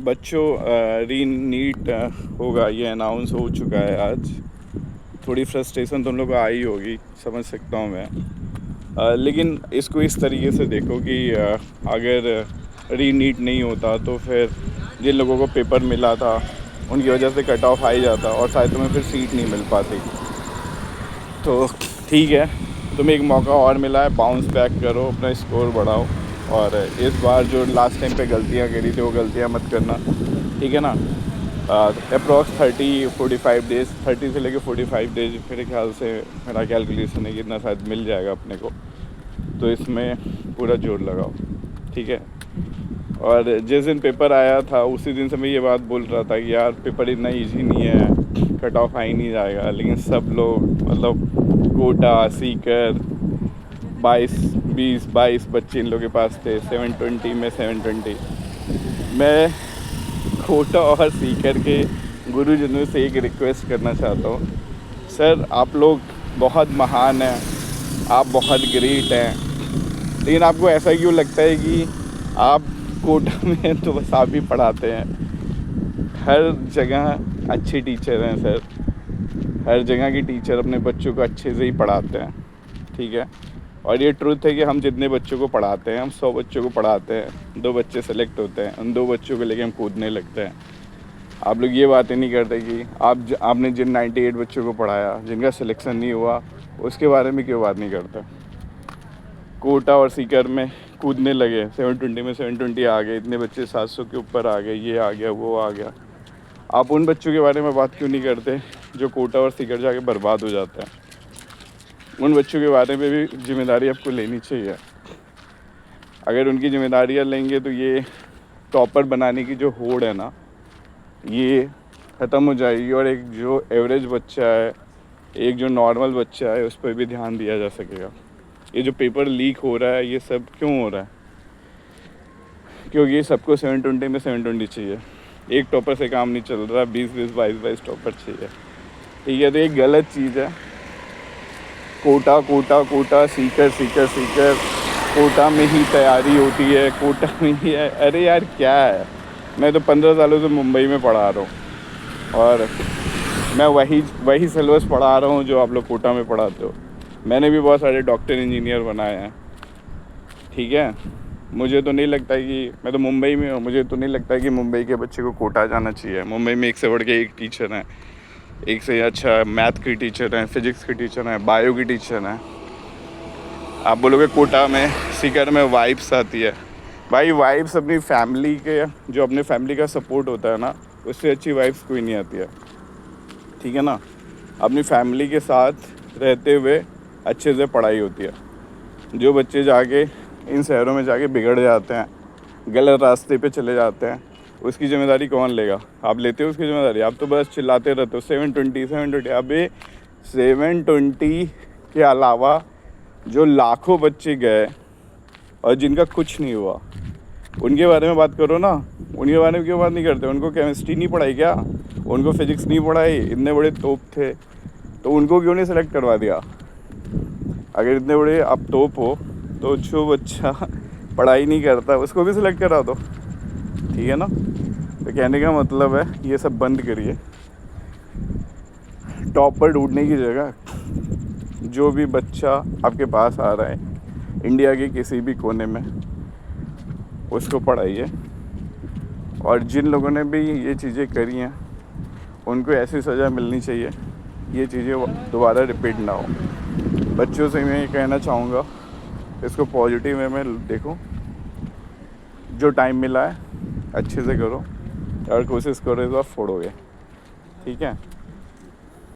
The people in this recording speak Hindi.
बच्चों री नीट होगा, ये अनाउंस हो चुका है आज। थोड़ी फ्रस्ट्रेशन तुम लोग को आई होगी, समझ सकता हूँ मैं। लेकिन इसको इस तरीके से देखो कि अगर री नीट नहीं होता तो फिर जिन लोगों को पेपर मिला था उनकी वजह से कट ऑफ आ ही जाता और शायद तुम्हें फिर सीट नहीं मिल पाती। तो ठीक है, तुम्हें एक मौका और मिला है, बाउंस बैक करो, अपना स्कोर बढ़ाओ और इस बार जो लास्ट टाइम पे गलतियाँ करी थी वो गलतियाँ मत करना, ठीक है ना। अप्रॉक्स 30-45 डेज़, 30 से लेकर 45 डेज मेरे ख्याल से, मेरा कैलकुलेशन है कि इतना शायद मिल जाएगा अपने को। तो इसमें पूरा जोर लगाओ, ठीक है। और जिस दिन पेपर आया था उसी दिन से मैं ये बात बोल रहा था कि यार पेपर इतना इजी नहीं है, कट ऑफ आ ही नहीं जाएगा। लेकिन सब लोग मतलब कोटा, सीकर, 22 बच्चे इन लोगों के पास थे, 720 में 720। मैं कोटा और सीकर के गुरुजनों से एक रिक्वेस्ट करना चाहता हूँ, सर आप लोग बहुत महान हैं, आप बहुत ग्रेट हैं, लेकिन आपको ऐसा क्यों लगता है कि आप कोटा में तो बस आप ही पढ़ाते हैं? हर जगह अच्छे टीचर हैं सर, हर जगह के टीचर अपने बच्चों को अच्छे से ही पढ़ाते हैं, ठीक है। और ये ट्रुथ है कि हम जितने बच्चों को पढ़ाते हैं, हम 100 बच्चों को पढ़ाते हैं, 2 बच्चे सेलेक्ट होते हैं, उन 2 बच्चों को लेके हम कूदने लगते हैं। आप लोग ये बातें नहीं करते कि आपने जिन 98 बच्चों को पढ़ाया, जिनका सिलेक्शन नहीं हुआ, उसके बारे में क्यों बात नहीं करते। कोटा और सीकर में कूदने लगे, 720 में 720 आ गए, इतने बच्चे 700 के ऊपर आ गए, ये आ गया वो आ गया। आप उन बच्चों के बारे में बात क्यों नहीं करते जो कोटा और सीकर जाके बर्बाद हो जाते हैं? उन बच्चों के बारे में भी जिम्मेदारी आपको लेनी चाहिए। अगर उनकी जिम्मेदारियाँ लेंगे तो ये टॉपर बनाने की जो होड़ है ना, ये ख़त्म हो जाएगी और एक जो एवरेज बच्चा है, एक जो नॉर्मल बच्चा है, उस पर भी ध्यान दिया जा सकेगा। ये जो पेपर लीक हो रहा है, ये सब क्यों हो रहा है? क्योंकि सबको 720 में 720 चाहिए, एक टॉपर से काम नहीं चल रहा, 20-20, 22-22 टॉपर चाहिए, ठीक है। तो ये गलत चीज़ है। कोटा कोटा कोटा, सीकर सीकर सीकर, कोटा में ही तैयारी होती है, कोटा में ही है। अरे यार क्या है, मैं तो 15 सालों से मुंबई में पढ़ा रहा हूँ और मैं वही सिलेबस पढ़ा रहा हूँ जो आप लोग कोटा में पढ़ाते हो। मैंने भी बहुत सारे डॉक्टर इंजीनियर बनाए हैं, ठीक है। मुझे तो नहीं लगता कि, मैं तो मुंबई में हूँ, मुझे तो नहीं लगता कि मुंबई के बच्चे को कोटा जाना चाहिए। मुंबई में एक से बढ़ के एक टीचर हैं, एक से अच्छा मैथ की टीचर हैं, फिज़िक्स की टीचर हैं, बायो की टीचर हैं। आप बोलोगे कोटा में, सीकर में वाइब्स आती है। भाई वाइब्स अपनी फैमिली के, जो अपने फैमिली का सपोर्ट होता है ना, उससे अच्छी वाइब्स कोई नहीं आती है, ठीक है ना। अपनी फैमिली के साथ रहते हुए अच्छे से पढ़ाई होती है। जो बच्चे जाके इन शहरों में जाके बिगड़ जाते हैं, गलत रास्ते पे चले जाते हैं, उसकी ज़िम्मेदारी कौन लेगा? आप लेते हो उसकी ज़िम्मेदारी? आप तो बस चिल्लाते रहते हो 720। अबे 720 के अलावा जो लाखों बच्चे गए और जिनका कुछ नहीं हुआ, उनके बारे में बात करो ना। उनके बारे में क्यों बात नहीं करते? उनको केमिस्ट्री नहीं पढ़ाई क्या? उनको फिज़िक्स नहीं पढ़ाई? इतने बड़े तोप थे तो उनको क्यों नहीं सेलेक्ट करवा दिया? अगर इतने बड़े आप तोप हो तो जो बच्चा पढ़ाई नहीं करता उसको भी सिलेक्ट करा दो, ठीक है ना। तो कहने का मतलब है ये सब बंद करिए। टॉपर ढूंढने की जगह जो भी बच्चा आपके पास आ रहा है इंडिया के किसी भी कोने में, उसको पढ़ाइए। और जिन लोगों ने भी ये चीज़ें करी हैं उनको ऐसी सज़ा मिलनी चाहिए, ये चीज़ें दोबारा रिपीट ना हो। बच्चों से मैं ये कहना चाहूँगा, इसको पॉजिटिव वे में देखो। जो टाइम मिला है अच्छे से करो और कोशिश करो इस बार फोड़ोगे, ठीक है।